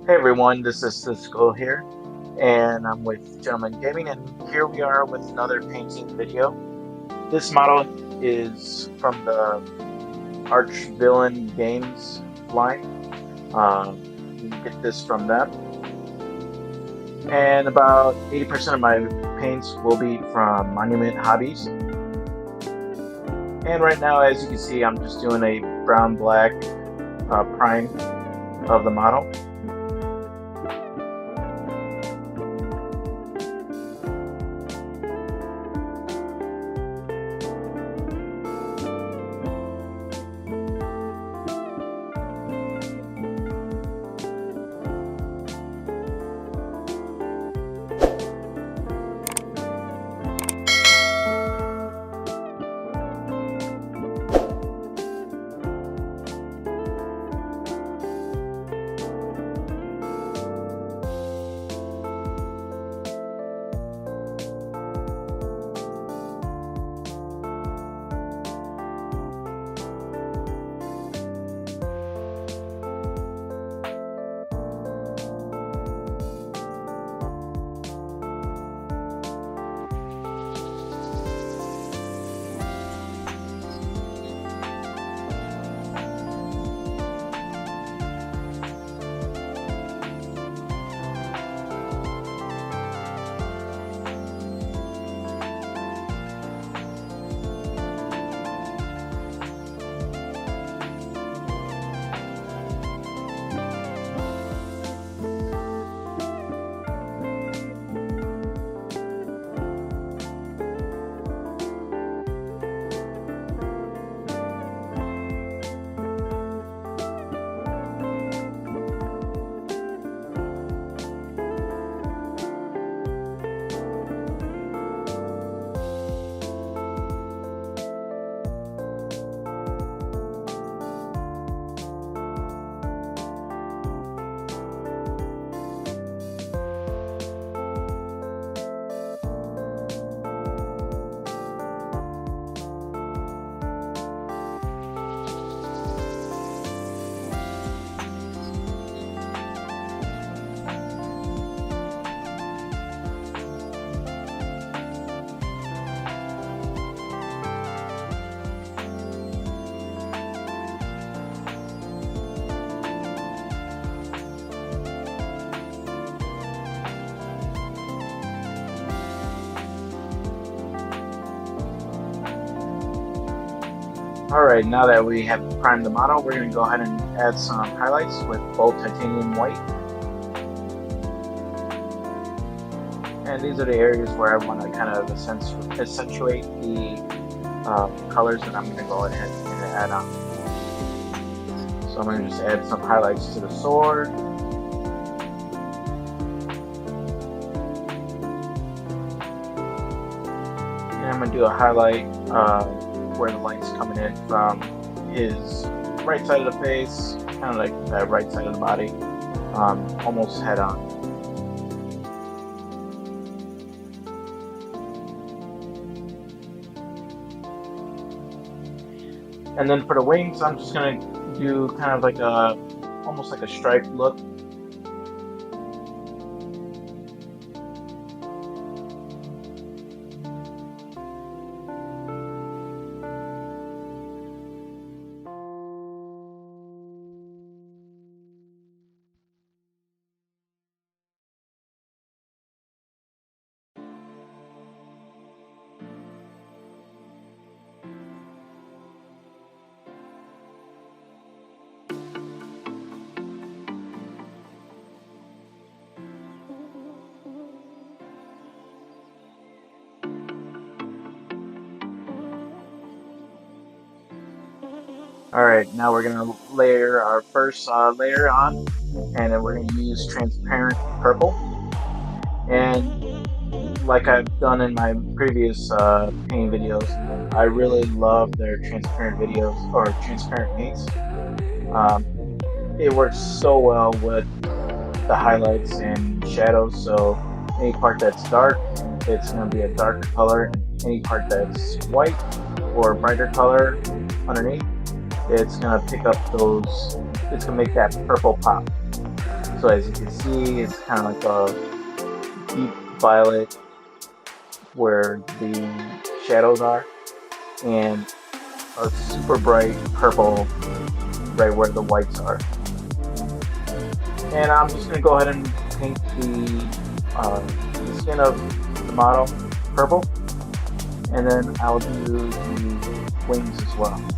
Hey everyone, this is Cisco here, and I'm with Gentleman Gaming, and here we are with another painting video. This model is from the ArchVillian Games line. You can get this from them, and about 80% of my paints will be from Monument Hobbies. And right now, as you can see, I'm just doing a brown-black prime of the model. Alright, now that we have primed the model, we're going to go ahead and add some highlights with bold titanium white. And these are the areas where I want to kind of accentuate the colors that I'm going to go ahead and add on. So I'm going to just add some highlights to the sword. And I'm going to do a highlight where the light's coming in from his right side of the face, kind of like that right side of the body, almost head on. And then for the wings, I'm just gonna do kind of like almost like a striped look. Alright, now we're going to layer our first layer on, and then we're going to use transparent purple. And like I've done in my previous painting videos, I really love their transparent videos, or transparent paints. It works so well with the highlights and shadows, so any part that's dark, it's going to be a darker color. Any part that's white or brighter color underneath, it's gonna pick up those, it's gonna make that purple pop. So as you can see, it's kind of like a deep violet where the shadows are, and a super bright purple right where the whites are. And I'm just going to go ahead and paint the skin of the model purple, and then I'll do the wings as well.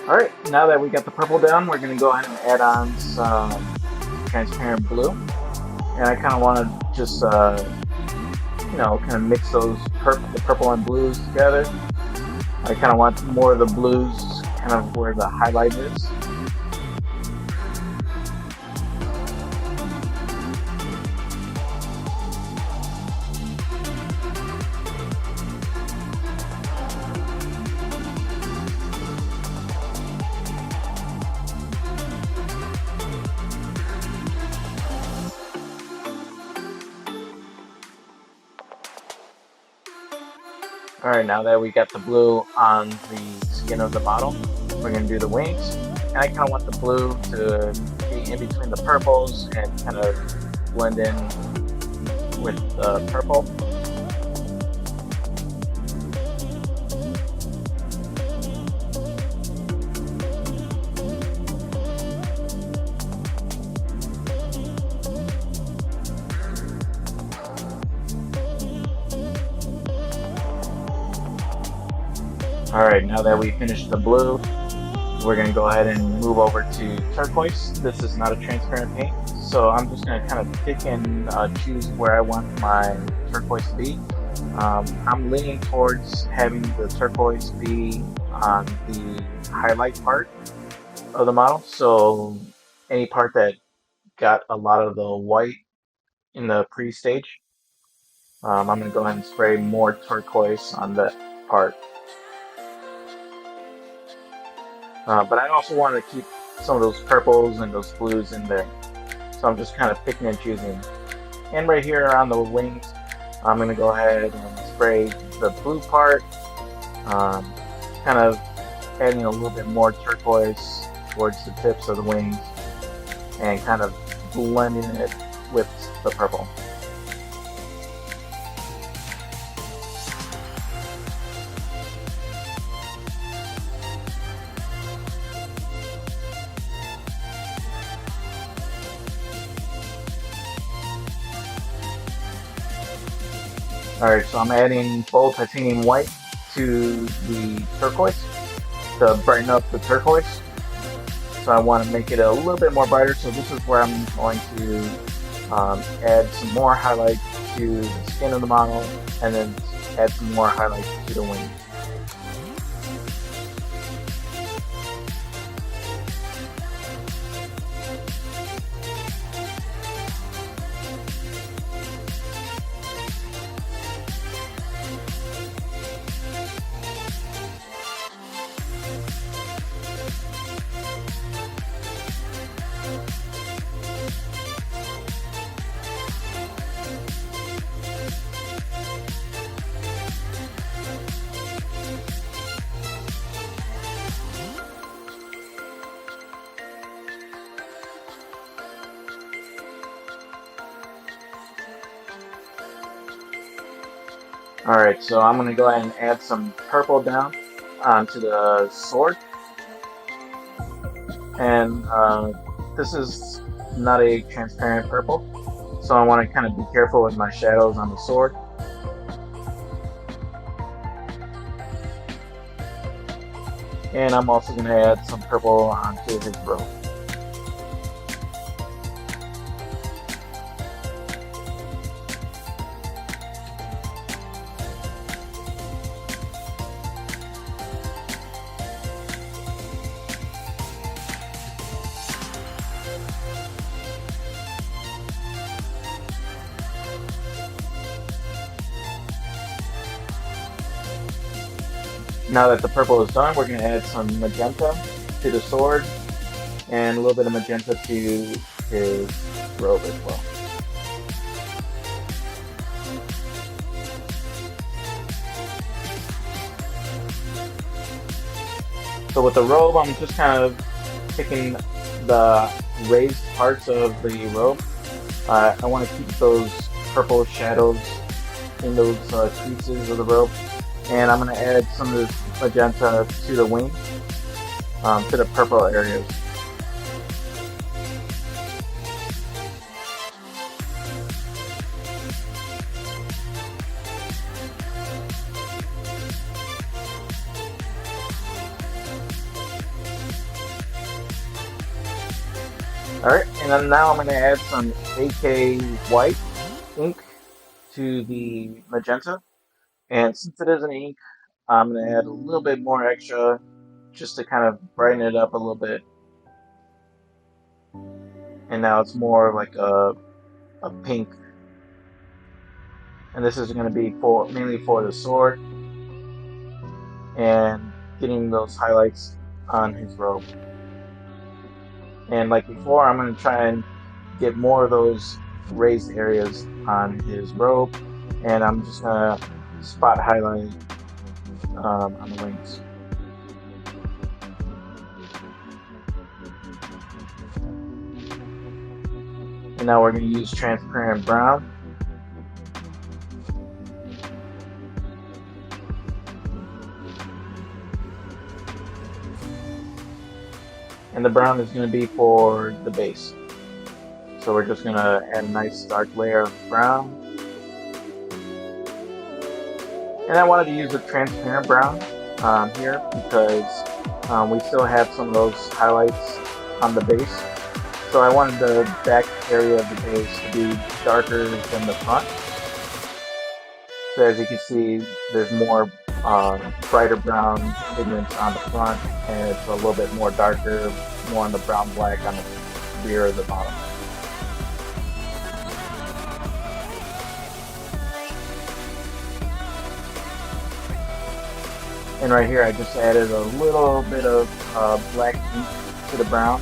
Alright, now that we got the purple down, we're going to go ahead and add on some transparent blue. And I kind of want to just, kind of mix the purple and blues together. I kind of want more of the blues kind of where the highlight is. Alright, now that we got the blue on the skin of the model, we're going to do the wings. And I kind of want the blue to be in between the purples and kind of blend in with the purple. Alright, now that we finished the blue, we're going to go ahead and move over to turquoise. This is not a transparent paint, so I'm just going to kind of pick and choose where I want my turquoise to be. I'm leaning towards having the turquoise be on the highlight part of the model, so any part that got a lot of the white in the pre-stage, I'm going to go ahead and spray more turquoise on that part. But I also want to keep some of those purples and those blues in there. So I'm just kind of picking and choosing. And right here on the wings, I'm going to go ahead and spray the blue part, kind of adding a little bit more turquoise towards the tips of the wings, and kind of blending it with the purple. Alright, so I'm adding both titanium white to the turquoise to brighten up the turquoise. So I want to make it a little bit more brighter, so this is where I'm going to add some more highlight to the skin of the model, and then add some more highlight to the wings. Alright, so I'm going to go ahead and add some purple down onto the sword. And this is not a transparent purple, so I want to kind of be careful with my shadows on the sword. And I'm also going to add some purple onto his robe. Now that the purple is done, we're going to add some magenta to the sword and a little bit of magenta to his robe as well. So with the robe, I'm just kind of picking the raised parts of the robe. I want to keep those purple shadows in those creases of the robe. And I'm going to add some of this magenta to the wings, to the purple areas. Alright, and then now I'm going to add some AK white ink to the magenta. And since it is an ink, I'm going to add a little bit more extra just to kind of brighten it up a little bit. And now it's more like a pink. And this is going to be for mainly for the sword and getting those highlights on his robe. And like before, I'm going to try and get more of those raised areas on his robe, and I'm just going to spot highlight on the wings. And now we're going to use transparent brown. And the brown is going to be for the base. So we're just going to add a nice dark layer of brown. And I wanted to use a transparent brown here because we still have some of those highlights on the base. So I wanted the back area of the base to be darker than the front. So as you can see, there's more brighter brown pigments on the front, and it's a little bit more darker, more on the brown black on the rear of the bottom. And right here I just added a little bit of black ink to the brown,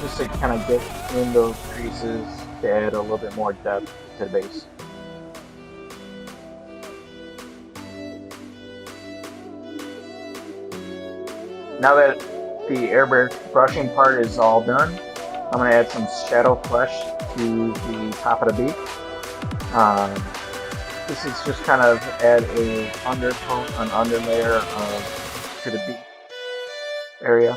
just to kind of get in those creases to add a little bit more depth to the base. Now that the airbrushing part is all done, I'm going to add some shadow flesh to the top of the beak. This is just kind of add a undertone, an underlayer to the beak area.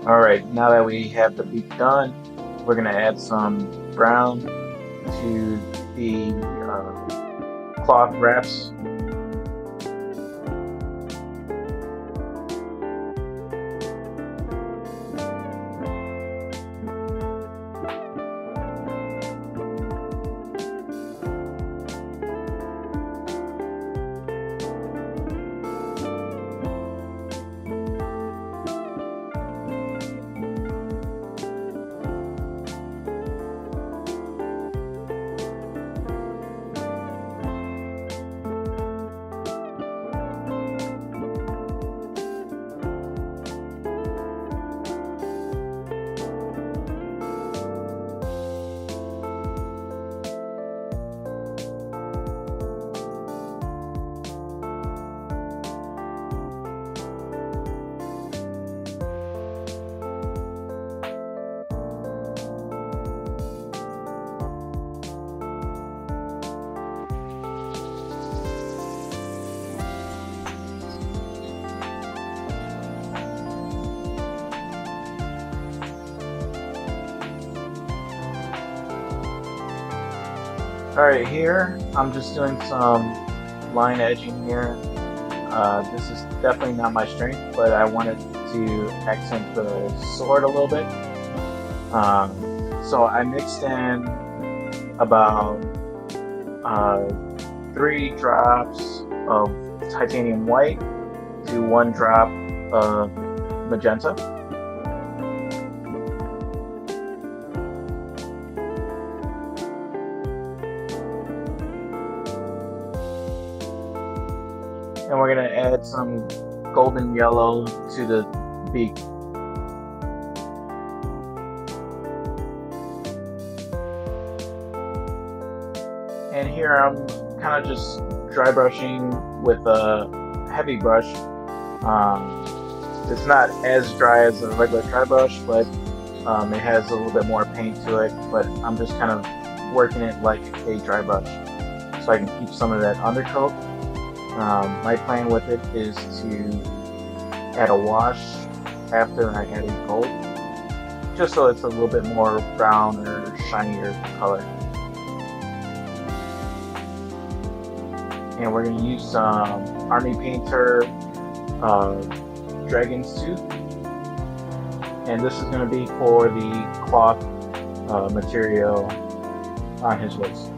Alright, now that we have the beak done, we're going to add some brown to the cloth wraps. Alright, here I'm just doing some line edging here. This is definitely not my strength, but I wanted to accent the sword a little bit. So I mixed in about 3 drops of titanium white to 1 drop of magenta. And we're going to add some golden yellow to the beak. And here I'm kind of just dry brushing with a heavy brush. It's not as dry as a regular dry brush, but it has a little bit more paint to it. But I'm just kind of working it like a dry brush so I can keep some of that undercoat. My plan with it is to add a wash after I add a gold, just so it's a little bit more brown or shinier color. And we're going to use some Army Painter Dragon's Tooth, and this is going to be for the cloth material on his waist.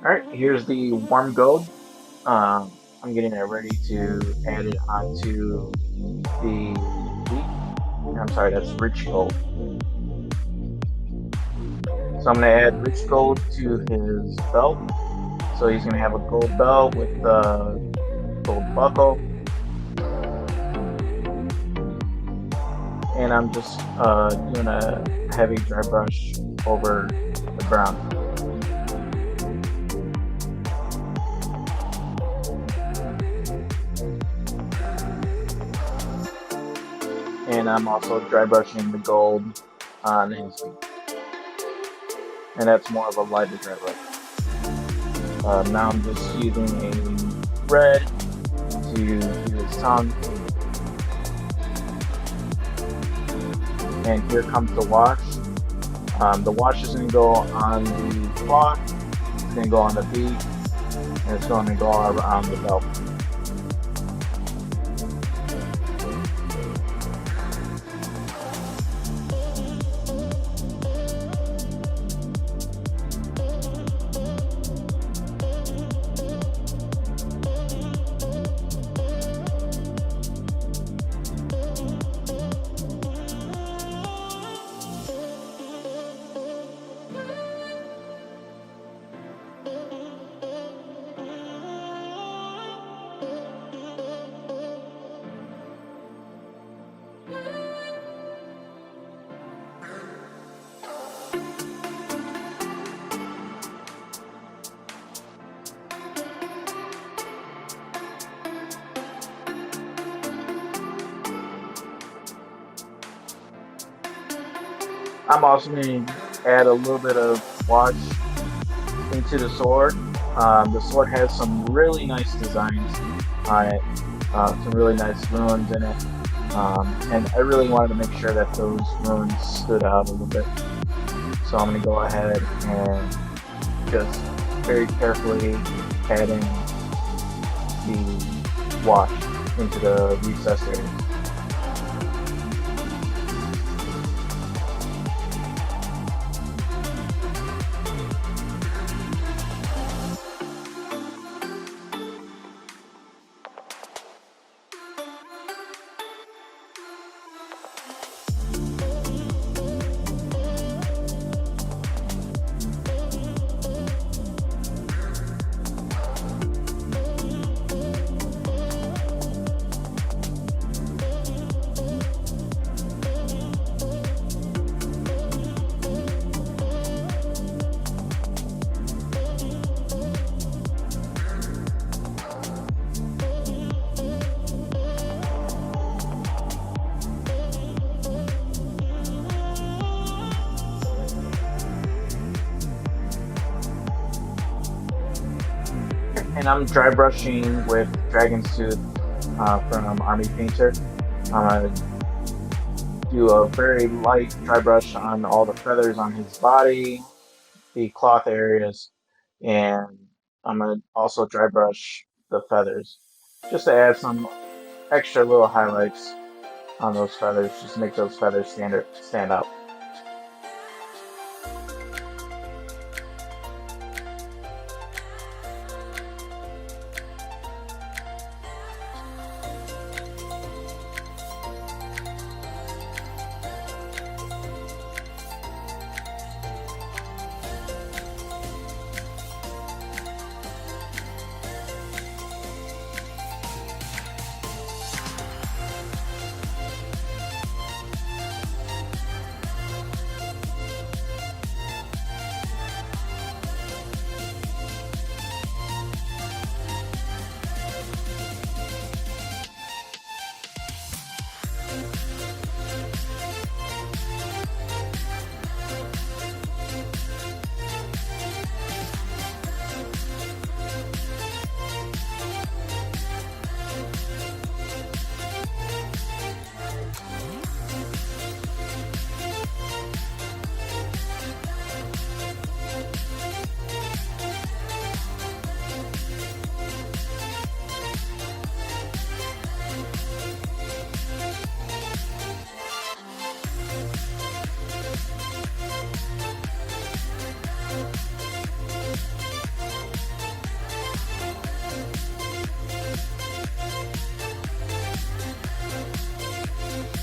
Alright, here's the warm gold. I'm getting it ready to add it onto the beak. I'm sorry, that's rich gold. So I'm going to add rich gold to his belt. So he's going to have a gold belt with the gold buckle. And I'm just doing a heavy dry brush over the brown. And I'm also dry brushing the gold on his feet. And that's more of a lighter dry brush. Now I'm just using a red to do his tongue. And here comes the wash. The wash is going to go on the cloth, it's going to go on the beak, and it's going to go around the belt. I'm also going to add a little bit of wash into the sword. The sword has some really nice designs on it, some really nice runes in it. And I really wanted to make sure that those runes stood out a little bit. So I'm going to go ahead and just very carefully adding the wash into the recessed areas. And I'm dry brushing with Dragon's Tooth from Army Painter. I'm gonna do a very light dry brush on all the feathers on his body, the cloth areas, and I'm gonna also dry brush the feathers just to add some extra little highlights on those feathers, just to make those feathers stand out.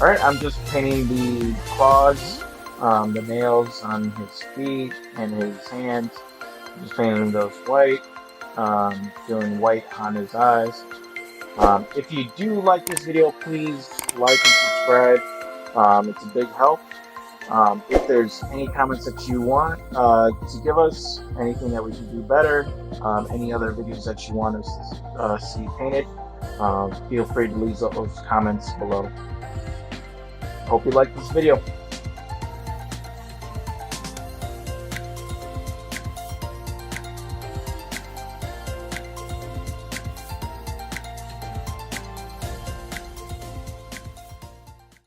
All right, I'm just painting the claws, the nails on his feet and his hands. Just painting those white, doing white on his eyes. If you do like this video, please like and subscribe. It's a big help. If there's any comments that you want to give us, anything that we can do better, any other videos that you want us to see painted, feel free to leave those comments below. Hope you like this video.